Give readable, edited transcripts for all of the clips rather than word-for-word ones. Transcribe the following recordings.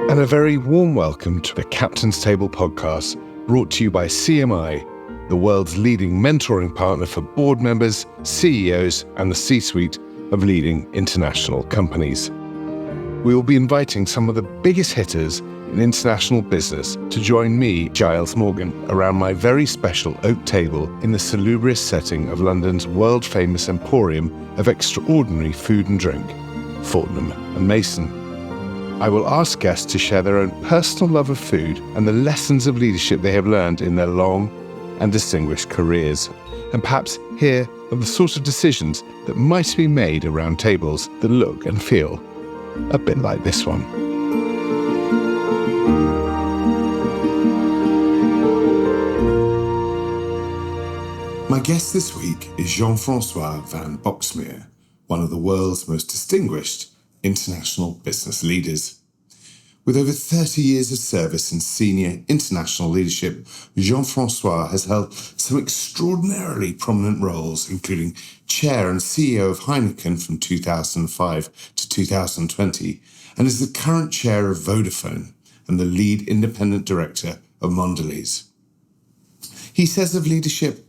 And a very warm welcome to the Captain's Table podcast, brought to you by CMI, the world's leading mentoring partner for board members, CEOs, and the C-suite of leading international companies. We will be inviting some of the biggest hitters in international business to join me, Giles Morgan, around my very special oak table in the salubrious setting of London's world-famous emporium of extraordinary food and drink, Fortnum and Mason. I will ask guests to share their own personal love of food and the lessons of leadership they have learned in their long and distinguished careers, and perhaps hear of the sort of decisions that might be made around tables that look and feel a bit like this one. My guest this week is Jean-Francois van Boxmeer, one of the world's most distinguished international business leaders. With over 30 years of service in senior international leadership, Jean-Francois has held some extraordinarily prominent roles, including chair and CEO of Heineken from 2005 to 2020, and is the current chair of Vodafone and the lead independent director of Mondelez. He says of leadership,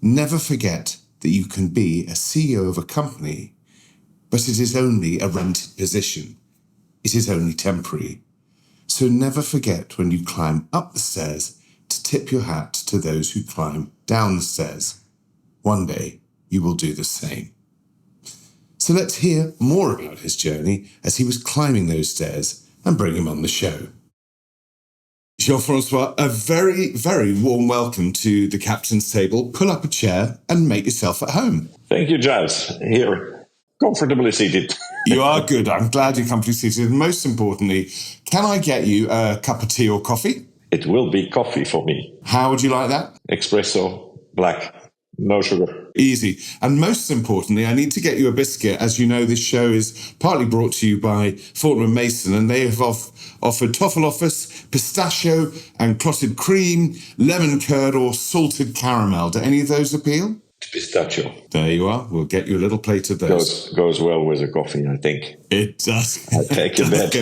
never forget that you can be a CEO of a company, but it is only a rented position. It is only temporary. So never forget when you climb up the stairs to tip your hat to those who climb down the stairs. One day you will do the same. So let's hear more about his journey as he was climbing those stairs and bring him on the show. Jean-Francois, a very, very warm welcome to the Captain's Table. Pull up a chair and make yourself at home. Thank you, Giles. Here, comfortably seated. You are good. I'm glad you're comfortably seated. And most importantly, can I get you a cup of tea or coffee? It will be coffee for me. How would you like that? Espresso, black, no sugar. Easy. And most importantly, I need to get you a biscuit. As you know, this show is partly brought to you by Fortnum and Mason, and they have offered Toffeloffers, pistachio and clotted cream, lemon curd or salted caramel. Do any of those appeal? Pistachio. There you are. We'll get you a little plate of those. Goes well with a coffee, I think. It does. I take a bet.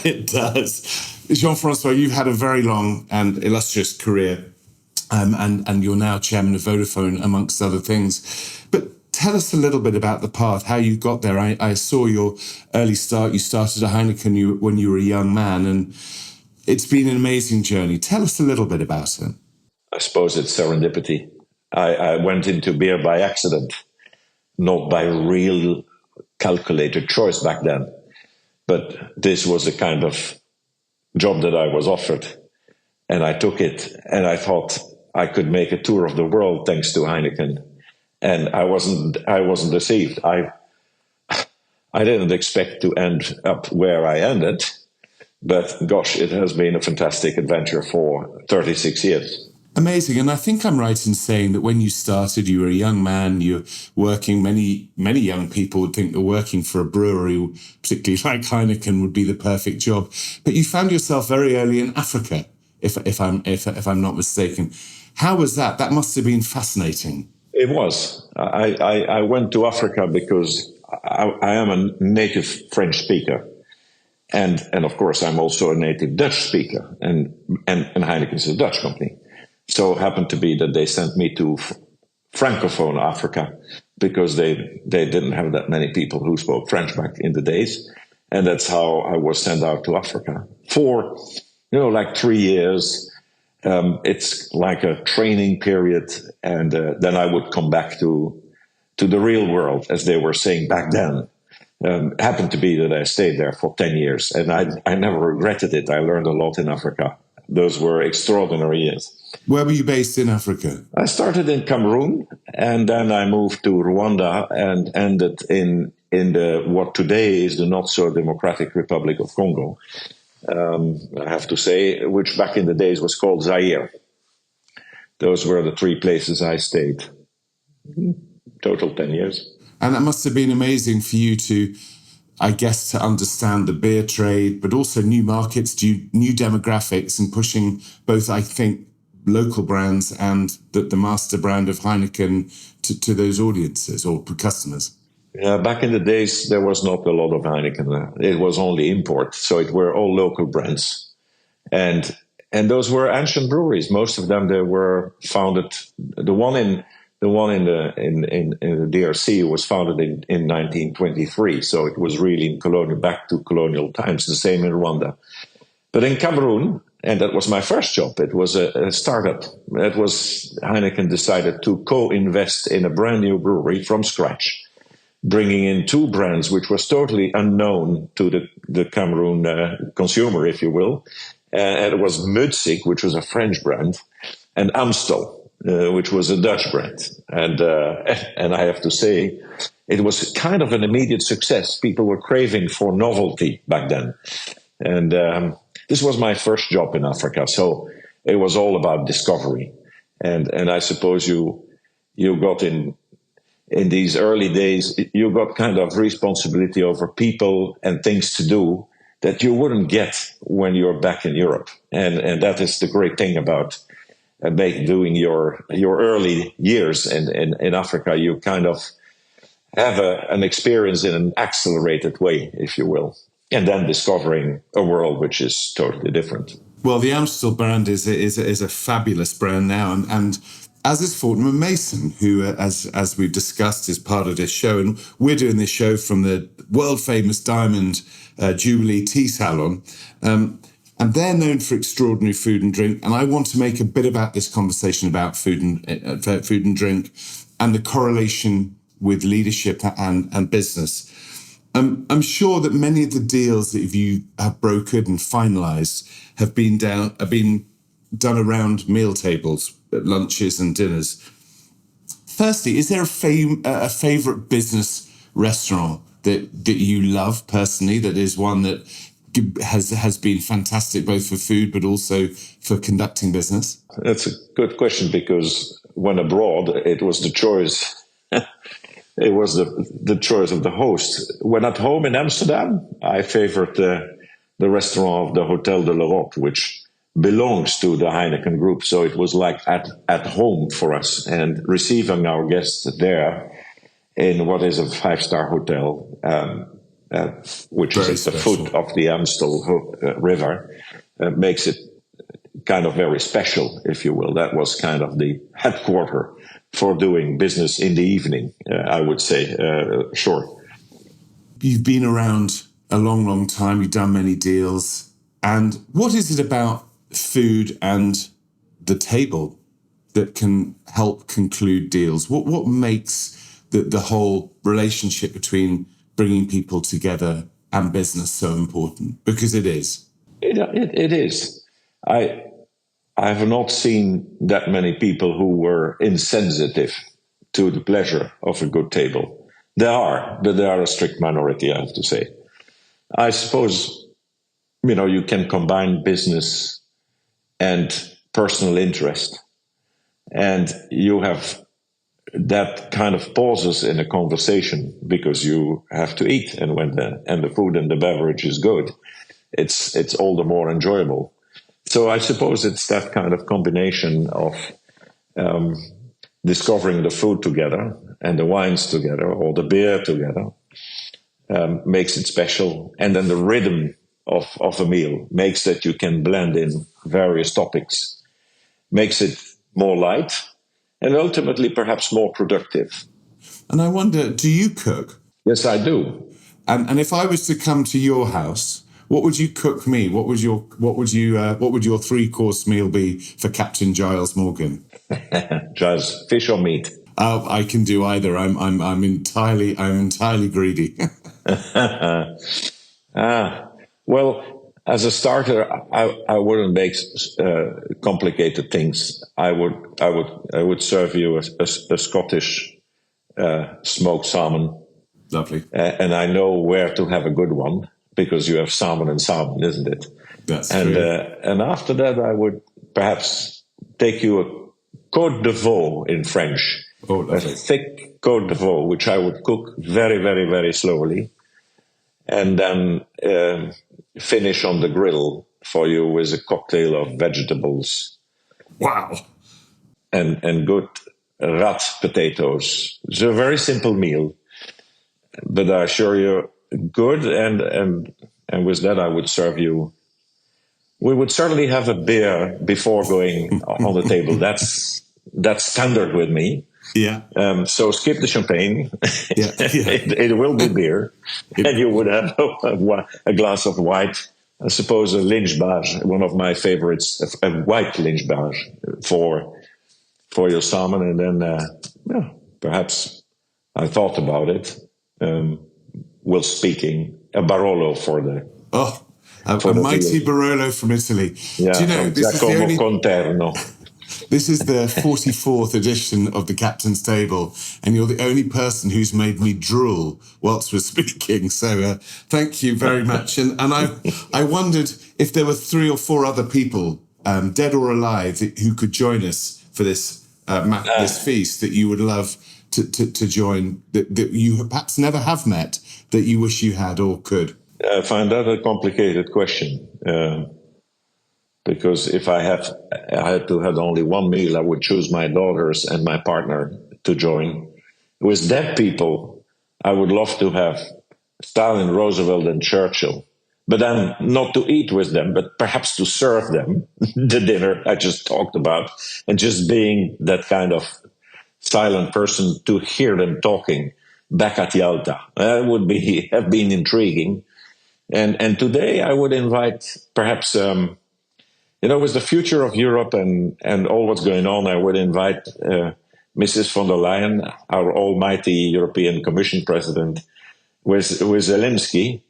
It does. Jean-Francois, you've had a very long and illustrious career, and you're now chairman of Vodafone, amongst other things. But tell us a little bit about the path, how you got there. I saw your early start. You started at Heineken when you were a young man, and it's been an amazing journey. Tell us a little bit about it. I suppose it's serendipity. I went into beer by accident, not by real calculated choice back then. But this was the kind of job that I was offered. And I took it, and I thought I could make a tour of the world thanks to Heineken. And I wasn't deceived. I didn't expect to end up where I ended. But gosh, it has been a fantastic adventure for 36 years. Amazing. And I think I'm right in saying that when you started, you were a young man, you're working, many young people would think that working for a brewery, particularly like Heineken, would be the perfect job. But you found yourself very early in Africa, if I'm not mistaken. How was that? That must have been fascinating. It was. I went to Africa because I am a native French speaker. And of course, I'm also a native Dutch speaker. And Heineken is a Dutch company. So it happened to be that they sent me to Francophone Africa because they didn't have that many people who spoke French back in the days. And that's how I was sent out to Africa for, like 3 years. It's like a training period. And then I would come back to the real world, as they were saying back then. It happened to be that I stayed there for 10 years. And I never regretted it. I learned a lot in Africa. Those were extraordinary years. Where were you based in Africa? I started in Cameroon, and then I moved to Rwanda and ended in what today is the not-so-democratic Republic of Congo, I have to say, which back in the days was called Zaire. Those were the 3 places I stayed. Total 10 years. And that must have been amazing for you to understand the beer trade, but also new markets, new demographics, and pushing both, I think, local brands and the master brand of Heineken to those audiences or customers. Yeah, back in the days, there was not a lot of Heineken. It was only import, so it were all local brands, and those were ancient breweries. Most of them they were founded. The one in the DRC was founded in 1923, so it was really in colonial back to colonial times. The same in Rwanda, but in Cameroon, and that was my first job. It was a startup. It was Heineken decided to co-invest in a brand new brewery from scratch, bringing in two brands which was totally unknown to the Cameroon consumer, if you will. And it was Mutzig, which was a French brand, and Amstel, which was a Dutch brand. And I have to say, it was kind of an immediate success. People were craving for novelty back then. And this was my first job in Africa, so it was all about discovery. And I suppose you got in these early days, you got kind of responsibility over people and things to do that you wouldn't get when you're back in Europe. And that is the great thing about doing your early years in Africa. You kind of have an experience in an accelerated way, if you will, and then discovering a world which is totally different. Well, the Amstel brand is a fabulous brand now, and as is Fortnum & Mason, who, as we've discussed, is part of this show, and we're doing this show from the world famous Diamond Jubilee Tea Salon, and they're known for extraordinary food and drink. And I want to make a bit about this conversation about food and drink, and the correlation with leadership and business. I'm sure that many of the deals that you have brokered and finalised have been done around meal tables, lunches and dinners. Firstly, is there a favourite business restaurant that you love personally, that is one that has been fantastic both for food but also for conducting business? That's a good question, because when abroad, it was the choice. It was the choice of the host. When at home in Amsterdam, I favored the restaurant of the Hotel de l'Europe, which belongs to the Heineken Group. So it was like at home for us, and receiving our guests there in what is a 5-star hotel, which Very is at the special. foot of the Amstel River, makes it kind of very special, if you will. That was kind of the headquarter for doing business in the evening, I would say, sure. You've been around a long, long time. You've done many deals. And what is it about food and the table that can help conclude deals? What makes the whole relationship between bringing people together and business so important? Because it is. It is. I have not seen that many people who were insensitive to the pleasure of a good table. There are, but they are a strict minority, I have to say. I suppose, you can combine business and personal interest, and you have that kind of pauses in a conversation because you have to eat, and when the food and the beverage is good, it's all the more enjoyable. So I suppose it's that kind of combination of discovering the food together and the wines together, or the beer together, makes it special. And then the rhythm of a meal makes that you can blend in various topics, makes it more light, and ultimately perhaps more productive. And I wonder, do you cook? Yes, I do. And if I was to come to your house, what would you cook me? What would your 3-course meal be for Captain Giles Morgan? Just fish or meat. I can do either. I'm entirely greedy. Well, as a starter, I wouldn't make complicated things. I would serve you a Scottish smoked salmon. Lovely. And I know where to have a good one, because you have salmon and salmon, isn't it? That's true. And after that, I would perhaps take you a côte de veau in French. Oh, a thick côte de veau, which I would cook very, very, very slowly, and then finish on the grill for you with a cocktail of vegetables. Wow. And good rat potatoes. It's a very simple meal. but I assure you, good. And with that, I would serve you. We would certainly have a beer before going on the table. That's standard with me. Yeah. So skip the champagne. Yeah. Yeah. It will be beer, and you would have a glass of white. I suppose a Lynchbage, one of my favorites, a white Lynchbage for your salmon, and then perhaps I thought about it while speaking a Barolo for the a mighty Barolo from Italy. Yeah, do you know this is the only Conterno. This is the 44th edition of the Captain's Table, and you're the only person who's made me drool whilst we're speaking. So thank you very much. And I wondered if there were 3 or 4 other people, dead or alive, who could join us for this this feast that you would love to join, that you perhaps never have met, that you wish you had or could. I find that a complicated question. Because if I had to have only one meal, I would choose my daughters and my partner to join. With dead people, I would love to have Stalin, Roosevelt, and Churchill, but then not to eat with them, but perhaps to serve them the dinner I just talked about, and just being that kind of silent person to hear them talking back at Yalta. That would have been intriguing. And today I would invite perhaps. With the future of Europe and all what's going on, I would invite Mrs. von der Leyen, our almighty European Commission president, with Zelensky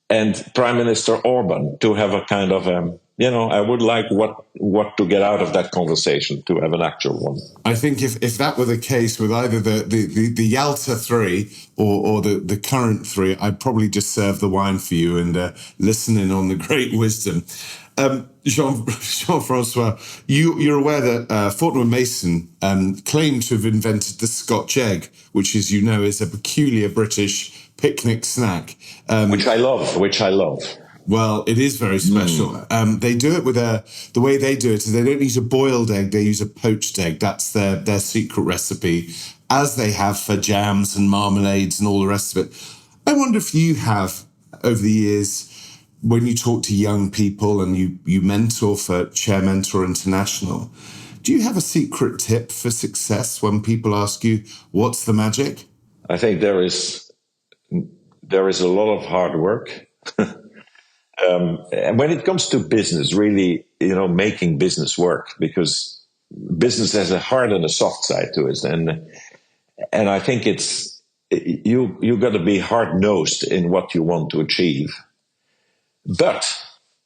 and Prime Minister Orban to have a kind of, I would like what to get out of that conversation, to have an actual one. I think if that were the case with either the Yalta 3 or the current 3, I'd probably just serve the wine for you and listen in on the great wisdom. Jean-Francois, you're aware that Fortnum & Mason claimed to have invented the Scotch egg, which, as you know, is a peculiar British picnic snack. Which I love. Well, it is very special. They do it with the way they do it is they don't use a boiled egg, they use a poached egg. That's their secret recipe, as they have for jams and marmalades and all the rest of it. I wonder if you have, over the years, when you talk to young people and you mentor for Chair Mentor International, do you have a secret tip for success when people ask you, what's the magic? I think there is a lot of hard work. And when it comes to business, really, making business work, because business has a hard and a soft side to it. And I think you got to be hard-nosed in what you want to achieve. But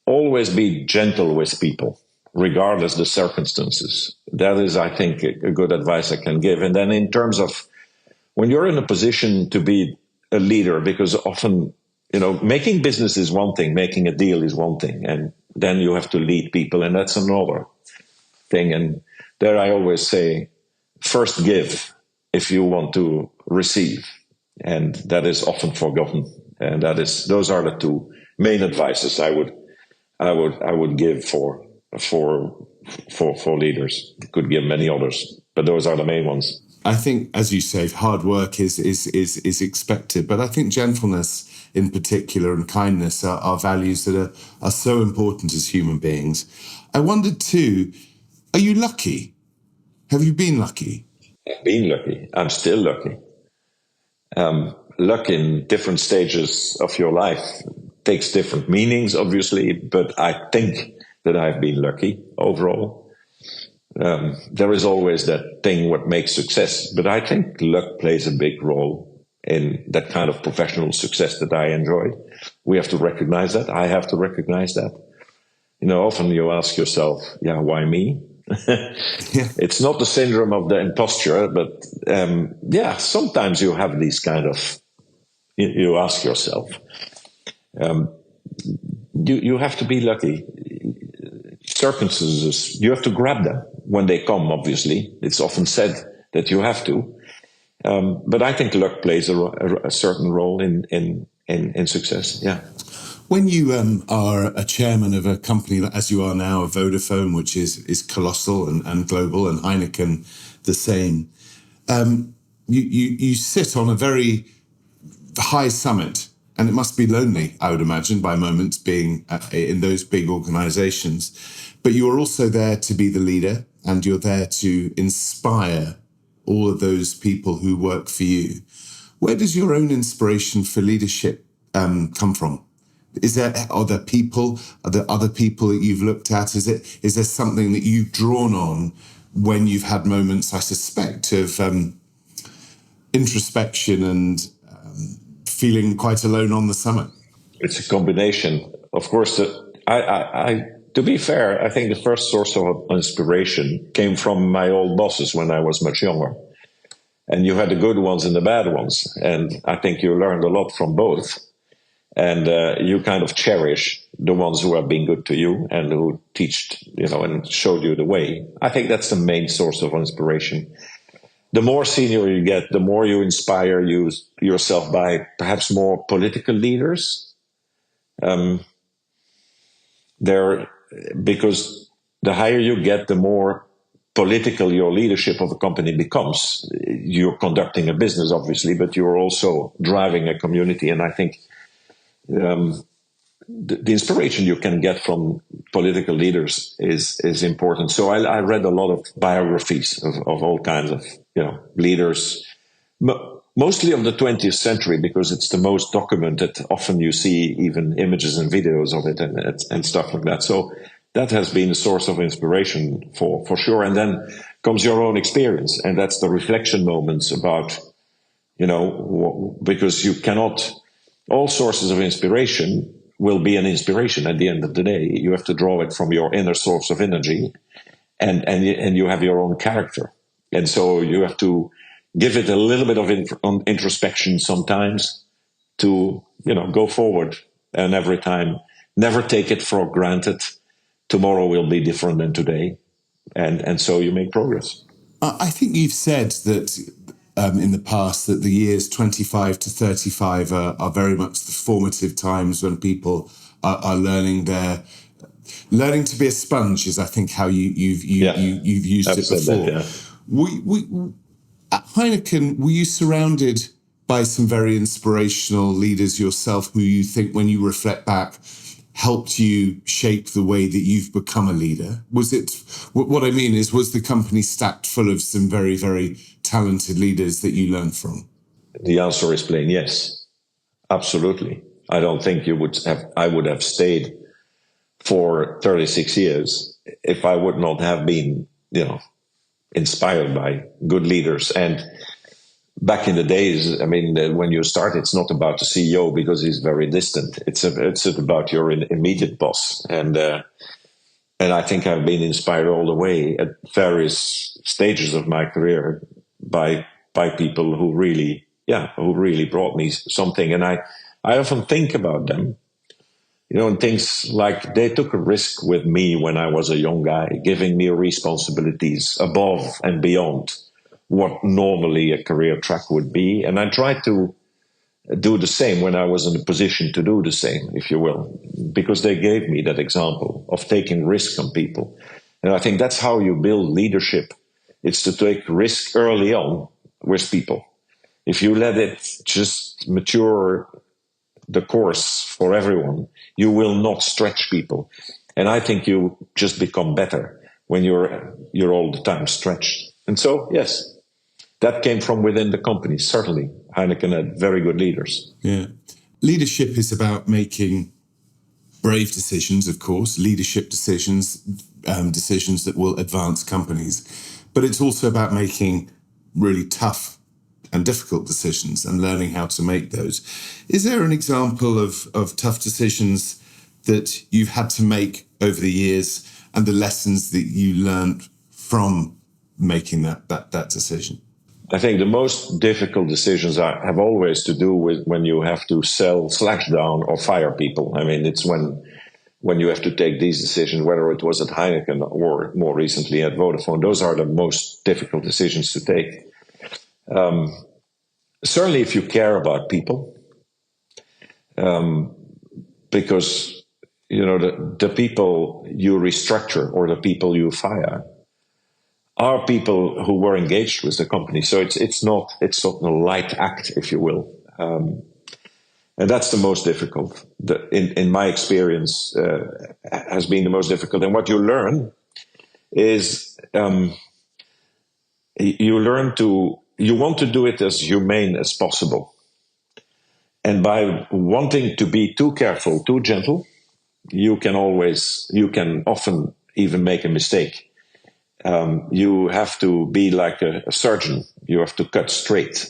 always be gentle with people, regardless of the circumstances. That is, I think, a good advice I can give. And then in terms of when you're in a position to be a leader, because often, making business is one thing, making a deal is one thing, and then you have to lead people, and that's another thing. And there I always say, first give if you want to receive. And that is often forgotten. And those are the 2 main advices I would give for leaders. Could give many others, but those are the main ones. I think, as you say, hard work is expected, but I think gentleness in particular and kindness are values that are so important as human beings. I wondered too, are you lucky? Have you been lucky? I've been lucky. I'm still lucky. Luck in different stages of your life takes different meanings, obviously, but I think that I've been lucky overall. There is always that thing what makes success, but I think luck plays a big role in that kind of professional success that I enjoyed. We have to recognize that. I have to recognize that. Often you ask yourself, why me? It's not the syndrome of the imposture, but sometimes you have these kind of, you ask yourself, you have to be lucky. Circumstances, you have to grab them when they come, obviously. It's often said that you have to. But I think luck plays a certain role in success, yeah. When you are a chairman of a company, as you are now, a Vodafone, which is colossal and global, and Heineken the same, you sit on a very high summit, and it must be lonely, I would imagine, by moments being in those big organizations. But you're also there to be the leader, and you're there to inspire all of those people who work for you. Where does your own inspiration for leadership come from? Are there other people that you've looked at? Is there something that you've drawn on when you've had moments, I suspect, of introspection and feeling quite alone on the summit? It's a combination. Of course, to be fair, I think the first source of inspiration came from my old bosses when I was much younger. And you had the good ones and the bad ones. And I think you learned a lot from both. And you kind of cherish the ones who have been good to you and who teached, and showed you the way. I think that's the main source of inspiration. The more senior you get, the more you inspire yourself by perhaps more political leaders. Because the higher you get, the more political your leadership of a company becomes. You're conducting a business, obviously, but you're also driving a community. And I think the inspiration you can get from political leaders is important. So I read a lot of biographies of all kinds of leaders, mostly of the 20th century, because it's the most documented. Often you see even images and videos of it and stuff like that. So that has been a source of inspiration for sure. And then comes your own experience, and that's the reflection moments about, because you cannot. All sources of inspiration will be an inspiration at the end of the day. You have to draw it from your inner source of energy, and you have your own character. And so you have to give it a little bit of introspection sometimes to, go forward. And every time, never take it for granted. Tomorrow will be different than today. And so you make progress. I think you've said that in the past that the years 25 to 35 are very much the formative times when people are learning to be a sponge, is I think how you've used it before. That, yeah. At Heineken, were you surrounded by some very inspirational leaders yourself who you think, when you reflect back, helped you shape the way that you've become a leader? Was the company stacked full of some very, very talented leaders that you learned from? The answer is plain yes, absolutely. I don't think I would have stayed for 36 years if I would not have been, inspired by good leaders. And back in the days, when you start, it's not about the CEO because he's very distant. It's about your immediate boss. And I think I've been inspired all the way at various stages of my career by people who really brought me something. And I often think about them, and things like they took a risk with me when I was a young guy, giving me responsibilities above and beyond what normally a career track would be. And I tried to do the same when I was in a position to do the same, if you will, because they gave me that example of taking risk on people. And I think that's how you build leadership. It's to take risk early on with people. If you let it just mature the course for everyone, you will not stretch people. And I think you just become better when you're all the time stretched. And so, yes, that came from within the company, certainly. Heineken had very good leaders. Yeah. Leadership is about making brave decisions, of course, leadership decisions, decisions that will advance companies. But it's also about making really tough and difficult decisions and learning how to make those. Is there an example of tough decisions that you've had to make over the years and the lessons that you learned from making that decision? I think the most difficult decisions have always to do with when you have to sell, slash down, or fire people. It's when you have to take these decisions, whether it was at Heineken or more recently at Vodafone. Those are the most difficult decisions to take. Certainly if you care about people, because the people you restructure or the people you fire are people who were engaged with the company. So it's not a light act, if you will. And that's the most difficult. In my experience, has been the most difficult. And what you learn is you want to do it as humane as possible. And by wanting to be too careful, too gentle, you can often even make a mistake. You have to be like a surgeon. You have to cut straight.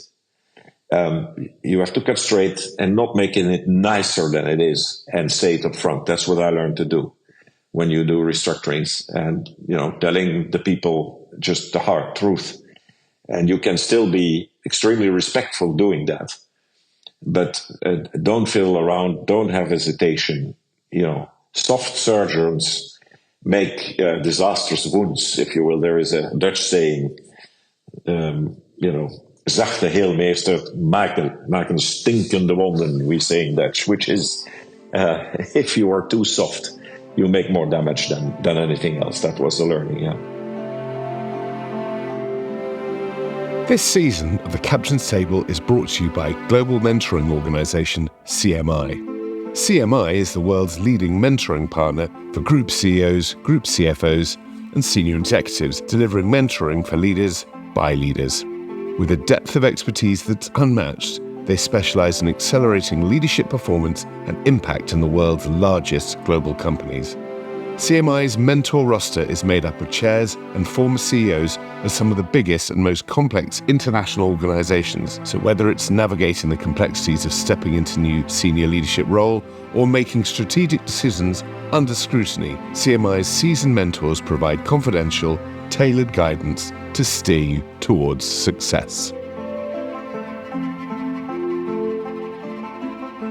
You have to cut straight and not making it nicer than it is and say it up front. That's what I learned to do when you do restructurings, and telling the people just the hard truth. And you can still be extremely respectful doing that, but don't fiddle around. Don't have hesitation. Soft surgeons make disastrous wounds, if you will. There is a Dutch saying, zachte heelmeester maken stinkende wonden, we say in Dutch, which is, if you are too soft, you make more damage than anything else. That was the learning, yeah. This season of The Captain's Table is brought to you by global mentoring organisation CMI. CMI is the world's leading mentoring partner for group CEOs, group CFOs, and senior executives, delivering mentoring for leaders by leaders. With a depth of expertise that's unmatched, they specialise in accelerating leadership performance and impact in the world's largest global companies. CMI's mentor roster is made up of chairs and former CEOs of some of the biggest and most complex international organisations. So whether it's navigating the complexities of stepping into new senior leadership role or making strategic decisions under scrutiny, CMI's seasoned mentors provide confidential, tailored guidance to steer you towards success.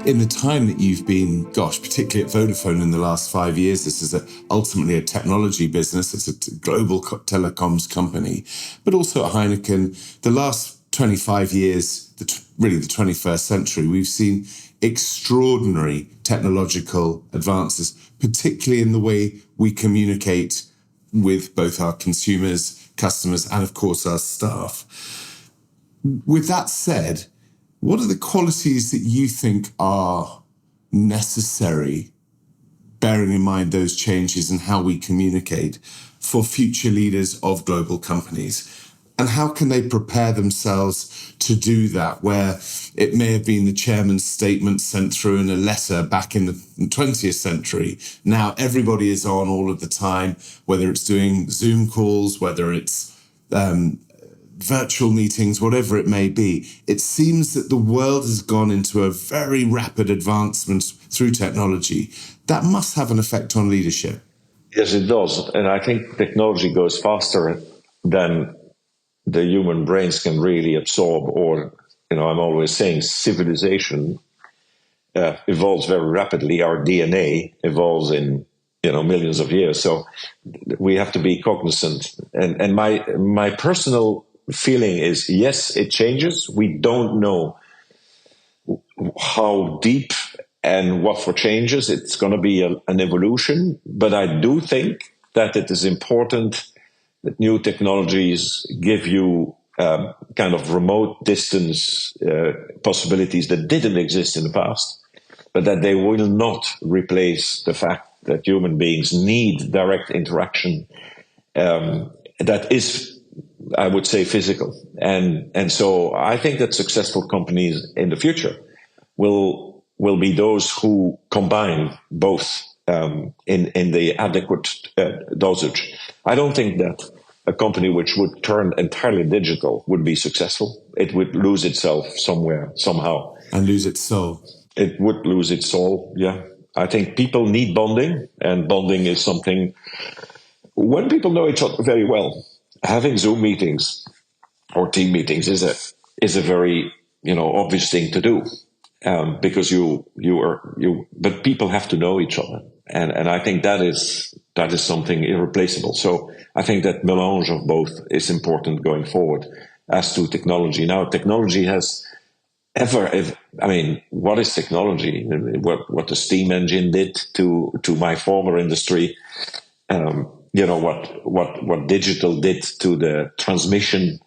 In the time that you've been, particularly at Vodafone in the last 5 years, this is ultimately a technology business. It's a global telecoms company, but also at Heineken, the last 25 years, really the 21st century, we've seen extraordinary technological advances, particularly in the way we communicate with both our consumers, customers, and of course our staff. With that said, what are the qualities that you think are necessary, bearing in mind those changes and how we communicate, for future leaders of global companies? And how can they prepare themselves to do that, where it may have been the chairman's statement sent through in a letter back in the 20th century? Now everybody is on all of the time, whether it's doing Zoom calls, whether it's virtual meetings, whatever it may be. It seems that the world has gone into a very rapid advancement through technology. That must have an effect on leadership. Yes, it does. And I think technology goes faster than the human brains can really absorb, or, I'm always saying civilization evolves very rapidly. Our DNA evolves in, millions of years. So we have to be cognizant. And my personal feeling is, yes, it changes. We don't know how deep and what for changes. It's going to be an evolution. But I do think that it is important that new technologies give you kind of remote distance possibilities that didn't exist in the past, but that they will not replace the fact that human beings need direct interaction that is, I would say, physical. And so I think that successful companies in the future will be those who combine both in the adequate dosage. I don't think that a company which would turn entirely digital would be successful. It would lose itself somewhere, somehow. And lose its soul. It would lose its soul, yeah. I think people need bonding, and bonding is something, when people know each other very well, having Zoom meetings or team meetings is a very, obvious thing to do. Because but people have to know each other. And I think that is something irreplaceable. So I think that melange of both is important going forward. As to technology, now technology has what is technology? What the steam engine did to my former industry, what digital did to the transmission,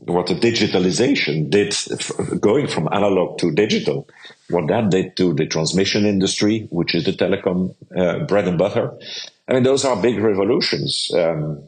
what the digitalization did, going from analog to digital, what that did to the transmission industry, which is the telecom bread and butter. I mean, those are big revolutions, and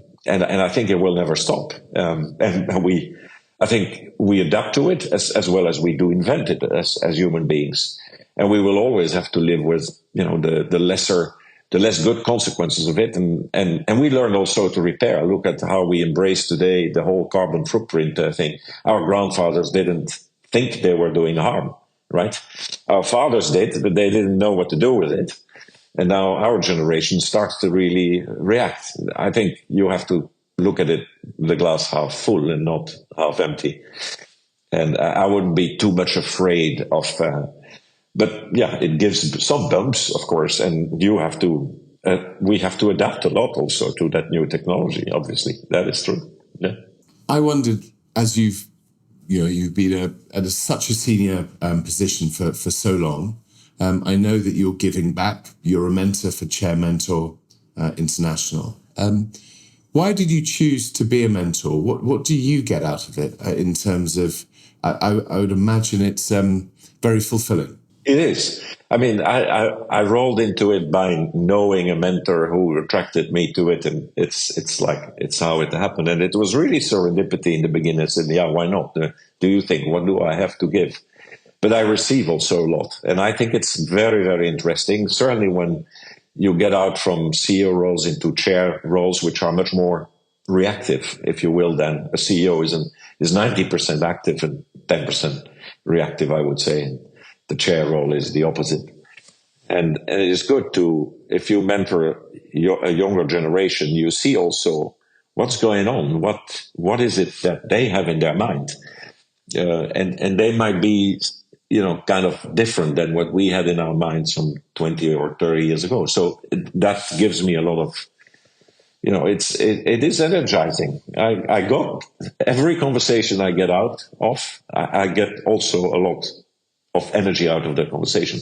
I think it will never stop. I think we adapt to it as well as we do invent it as human beings, and we will always have to live with the less good consequences of it, and we learn also to repair. Look at how we embrace today the whole carbon footprint thing. Our grandfathers didn't think they were doing harm, right? Our fathers did, but they didn't know what to do with it. And now our generation starts to really react. I think you have to look at it, the glass half full and not half empty. And I wouldn't be too much afraid of, but yeah, it gives some bumps, of course, and we have to adapt a lot also to that new technology. Obviously, that is true. Yeah. I wondered, as you've been at such a senior position for so long. I know that you're giving back. You're a mentor for Chair Mentor International. Why did you choose to be a mentor? What do you get out of it in terms of? I would imagine it's very fulfilling. It is. I mean, I rolled into it by knowing a mentor who attracted me to it, and it's how it happened. And it was really serendipity in the beginning. I said, yeah, why not? Do you think, what do I have to give? But I receive also a lot. And I think it's very, very interesting. Certainly when you get out from CEO roles into chair roles, which are much more reactive, if you will, than a CEO is 90% active and 10% reactive, I would say. The chair role is the opposite. And it is good to, if you mentor a younger generation, you see also what's going on. What is it that they have in their mind? And they might be, kind of different than what we had in our minds some 20 or 30 years ago. So that gives me a lot of, it is energizing. I got every conversation I get out of, I get also a lot of energy out of the conversation.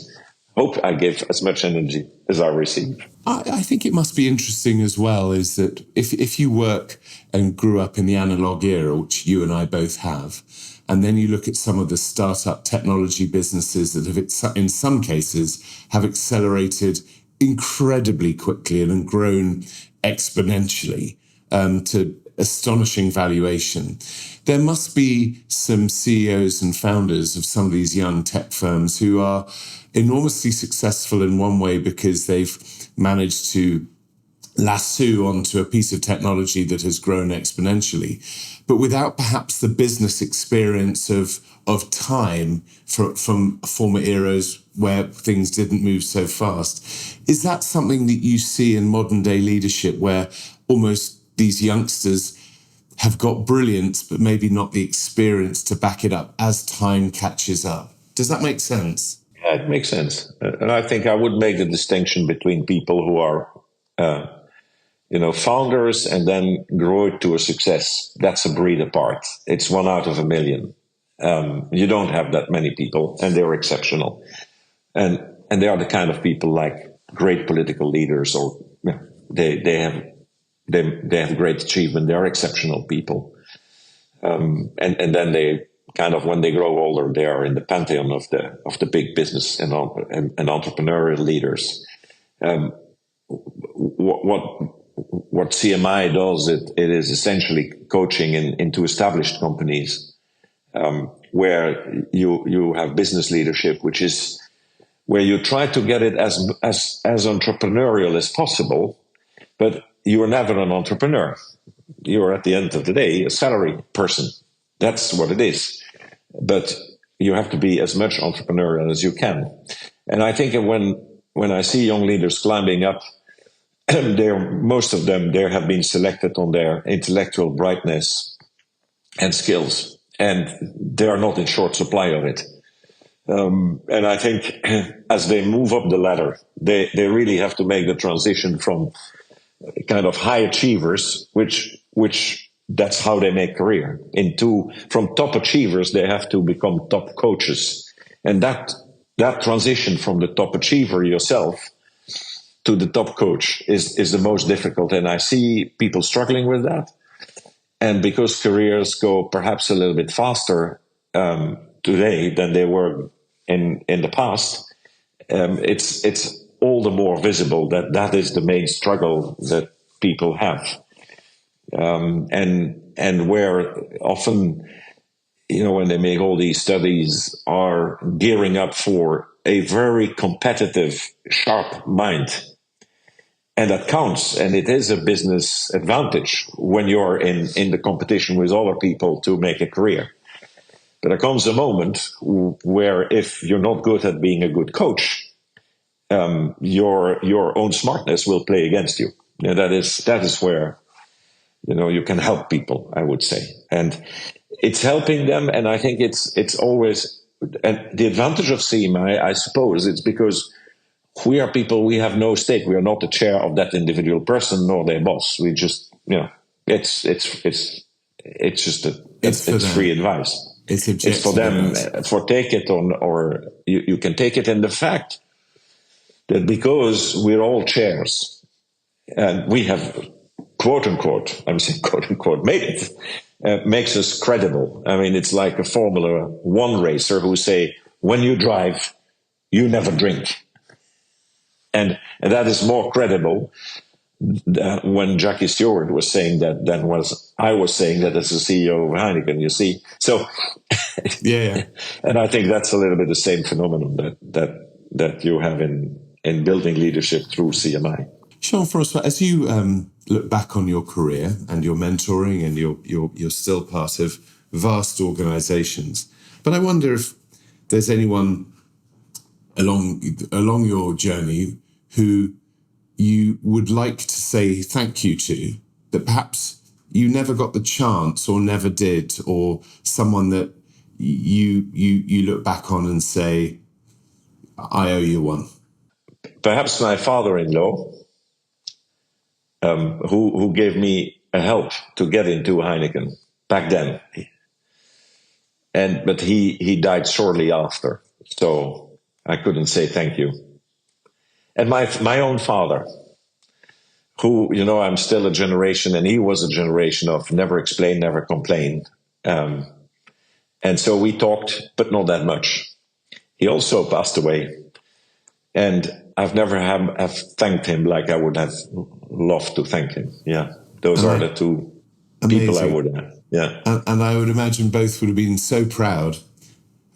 Hope I give as much energy as I receive. I think it must be interesting as well, is that if you work and grew up in the analog era, which you and I both have, and then you look at some of the startup technology businesses that have, in some cases, have accelerated incredibly quickly and grown exponentially to astonishing valuation. There must be some CEOs and founders of some of these young tech firms who are enormously successful in one way because they've managed to lasso onto a piece of technology that has grown exponentially, but without perhaps the business experience of time from former eras where things didn't move so fast. Is that something that you see in modern day leadership, where almost these youngsters have got brilliance, but maybe not the experience to back it up as time catches up? Does that make sense? Yeah, it makes sense. And I think I would make the distinction between people who are founders and then grow it to a success. That's a breed apart. It's 1 out of a million. You don't have that many people, and they're exceptional. And they are the kind of people like great political leaders, or they have great achievement. They are exceptional people. And then they kind of, when they grow older, they are in the pantheon of the big business and entrepreneurial leaders. What CMI does, it is essentially coaching into established companies, where you have business leadership, which is where you try to get it as entrepreneurial as possible, but you are never an entrepreneur. You are, at the end of the day, a salary person. That's what it is. But you have to be as much entrepreneurial as you can. And I think when I see young leaders climbing up, most of them have been selected on their intellectual brightness and skills, and they are not in short supply of it. And I think as they move up the ladder, they really have to make the transition from kind of high achievers, which that's how they make career, from top achievers, they have to become top coaches. And that transition from the top achiever yourself to the top coach is the most difficult. And I see people struggling with that. And because careers go perhaps a little bit faster today than they were in the past, it's all the more visible that that is the main struggle that people have, and where often, when they make all these studies, are gearing up for a very competitive, sharp mind. And that counts, and it is a business advantage when you're in the competition with other people to make a career. But there comes a moment where if you're not good at being a good coach, your own smartness will play against you. That is where you can help people, I would say, and it's helping them. And I think it's always, and the advantage of CMI, I suppose, it's because we are people. We have no stake. We are not the chair of that individual person nor their boss. We just, it's just it's free advice. It's for them. For take it on, or you can take it in the fact that because we're all chairs and we have, quote unquote, I'm saying quote unquote, made it, makes us credible. I mean, it's like a Formula One racer who say, when you drive, you never drink. And that is more credible when Jackie Stewart was saying that than I was saying that as the CEO of Heineken, you see. So, yeah. And I think that's a little bit the same phenomenon that you have in building leadership through CMI. Jean-Francois, as you look back on your career and your mentoring, and you're still part of vast organizations, but I wonder if there's anyone along your journey who you would like to say thank you to, that perhaps you never got the chance or never did, or someone that you look back on and say, I owe you one. Perhaps my father-in-law, who gave me a help to get into Heineken back then. But he died shortly after, so I couldn't say thank you. And my own father, who, I'm still a generation, and he was a generation of never explain, never complain. And so we talked, but not that much. He also passed away. And I've never have thanked him like I would have loved to thank him. Yeah, those are the two people I would have. Yeah. And I would imagine both would have been so proud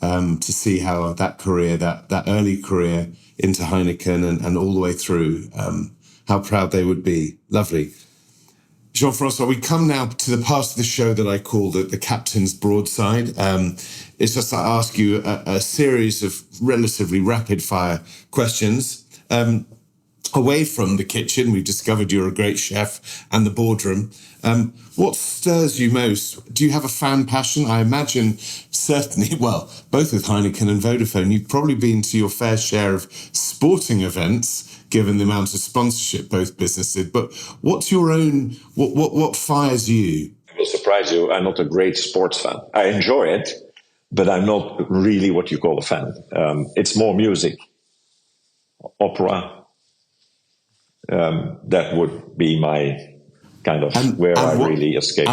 to see how that career, that early career into Heineken and all the way through, how proud they would be. Lovely. Jean-Francois, we come now to the part of the show that I call the Captain's Broadside. It's just I ask you a series of relatively rapid-fire questions. Away from the kitchen, we've discovered you're a great chef, and the boardroom. What stirs you most? Do you have a fan passion? I imagine certainly, well, both with Heineken and Vodafone, you've probably been to your fair share of sporting events, given the amount of sponsorship both businesses. But what's your own, what fires you? I will surprise you, I'm not a great sports fan. I enjoy it, but I'm not really what you call a fan. It's more music, opera. That would be my kind of I really escape.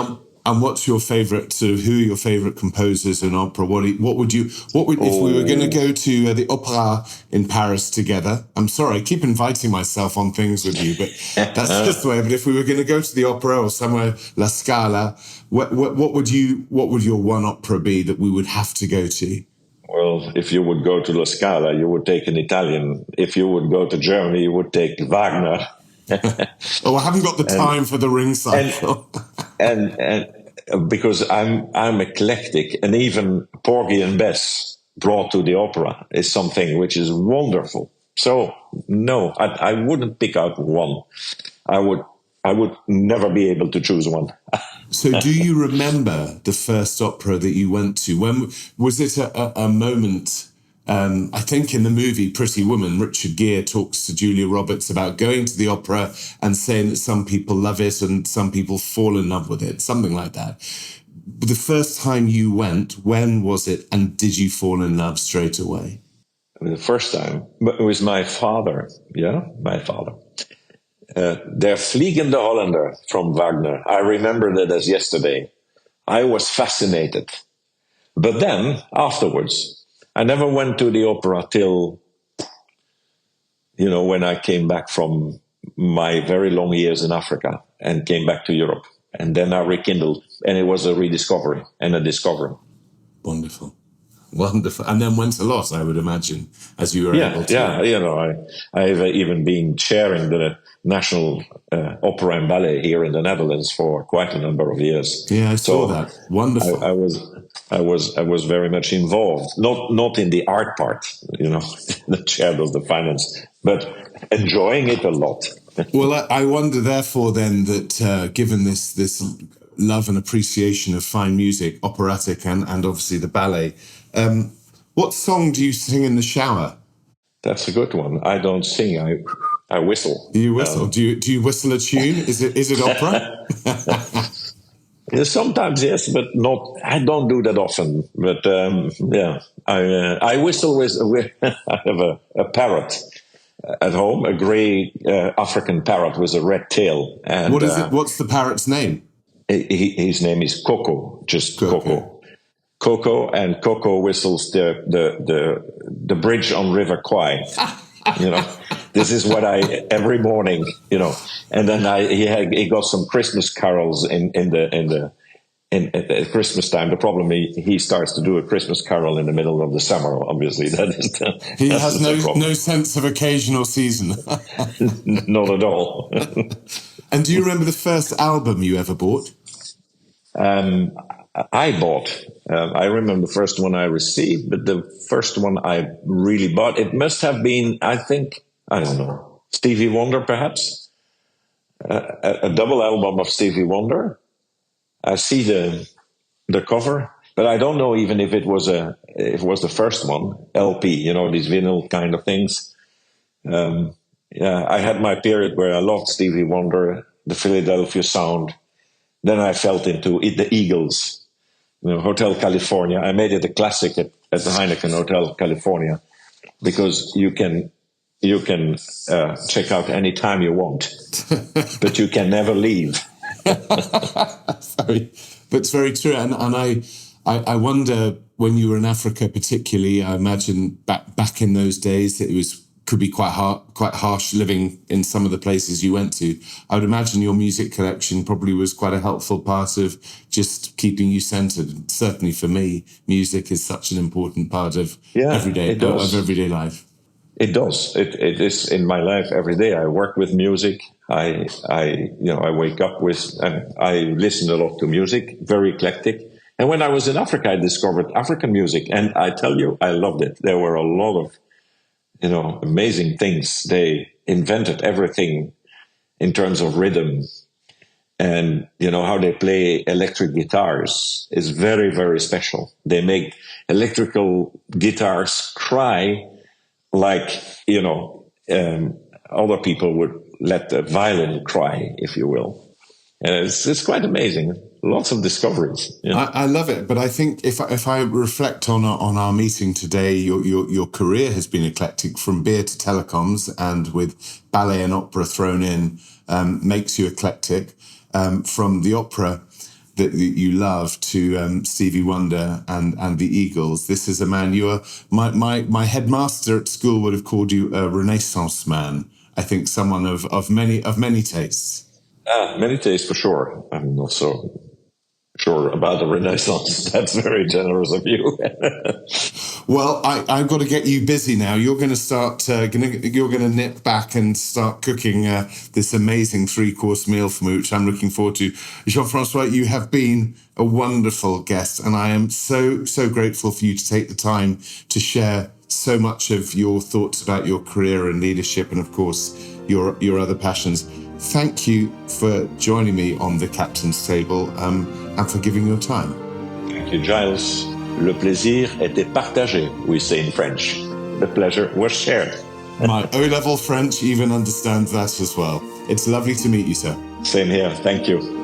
And what's your favourite? So, who are your favourite composers in opera? What would if we were going to go to the Opera in Paris together? I'm sorry, I keep inviting myself on things with you, but that's just the way. But if we were going to go to the Opera or somewhere La Scala, what would your one opera be that we would have to go to? Well, if you would go to La Scala, you would take an Italian. If you would go to Germany, you would take Wagner. Oh, I haven't got the time for the ring cycle. and because I'm eclectic, and even Porgy and Bess brought to the opera is something which is wonderful. So no, I wouldn't pick out one. I would never be able to choose one. So do you remember the first opera that you went to? When was it a moment? I think in the movie Pretty Woman, Richard Gere talks to Julia Roberts about going to the opera and saying that some people love it and some people fall in love with it, something like that. The first time you went, when was it, and did you fall in love straight away? The first time it was my father. Yeah, my father. Der Fliegende Holländer from Wagner. I remember that as yesterday. I was fascinated. But then, afterwards, I never went to the opera till, when I came back from my very long years in Africa and came back to Europe. And then I rekindled, and it was a rediscovery and a discovery. Wonderful. Wonderful. And then went a lot, I would imagine, as you were able to. Yeah, I've even been chairing the National Opera and Ballet here in the Netherlands for quite a number of years. Yeah, I saw that. Wonderful. I was very much involved, not in the art part, the chair of the finance, but enjoying it a lot. Well, I wonder, therefore, then, that given this love and appreciation of fine music, operatic and obviously the ballet, what song do you sing in the shower? That's a good one. I don't sing. I whistle. You whistle. Do you whistle a tune? Is it opera? Sometimes yes, but not. I don't do that often. But I whistle with. I have a parrot at home, a grey African parrot with a red tail. And what is it? What's the parrot's name? His name is Coco. Just Coco. Coco, and Coco whistles the bridge on River Kwai. This is what I every morning. And then he got some Christmas carols in Christmas time. The problem he starts to do a Christmas carol in the middle of the summer. Obviously, he has no sense of occasion or season. Not at all. And do you remember the first album you ever bought? I bought. I remember the first one I received, but the first one I really bought, it must have been, I don't know, Stevie Wonder, perhaps. A double album of Stevie Wonder. I see the cover, but I don't know even if it was the first one, LP, these vinyl kind of things. I had my period where I loved Stevie Wonder, the Philadelphia Sound. Then I felt into the Eagles, Hotel California. I made it a classic at the Heineken Hotel California, because you can check out any time you want, but you can never leave. It's very true. And I wonder, when you were in Africa particularly, I imagine back in those days it could be quite harsh living in some of the places you went to. I would imagine your music collection probably was quite a helpful part of just keeping you centered. Certainly for me, music is such an important part of everyday life. It does. It is in my life every day. I work with music. I wake up with, and I listen a lot to music, very eclectic. And when I was in Africa, I discovered African music, and I tell you, I loved it. There were a lot of amazing things. They invented everything in terms of rhythm, and how they play electric guitars is very, very special. They make electrical guitars cry like other people would let the violin cry, if you will. And it's quite amazing. Lots of discoveries. I love it, but I think if I reflect on our meeting today, your career has been eclectic, from beer to telecoms, and with ballet and opera thrown in, makes you eclectic. From the opera that you love to Stevie Wonder and the Eagles. This is a man my headmaster at school would have called you a Renaissance man. I think someone of many tastes. Many tastes for sure. I'm not so sure about the Renaissance. That's very generous of you. Well, I've got to get you busy now. You're going to start. You're going to nip back and start cooking this amazing 3-course meal for me, which I'm looking forward to. Jean-Francois, you have been a wonderful guest, and I am so grateful for you to take the time to share so much of your thoughts about your career and leadership, and of course your other passions. Thank you for joining me on the Captain's Table and for giving your time. Thank you, Giles. Le plaisir était partagé, we say in French. The pleasure was shared. My O-level French even understands that as well. It's lovely to meet you, sir. Same here. Thank you.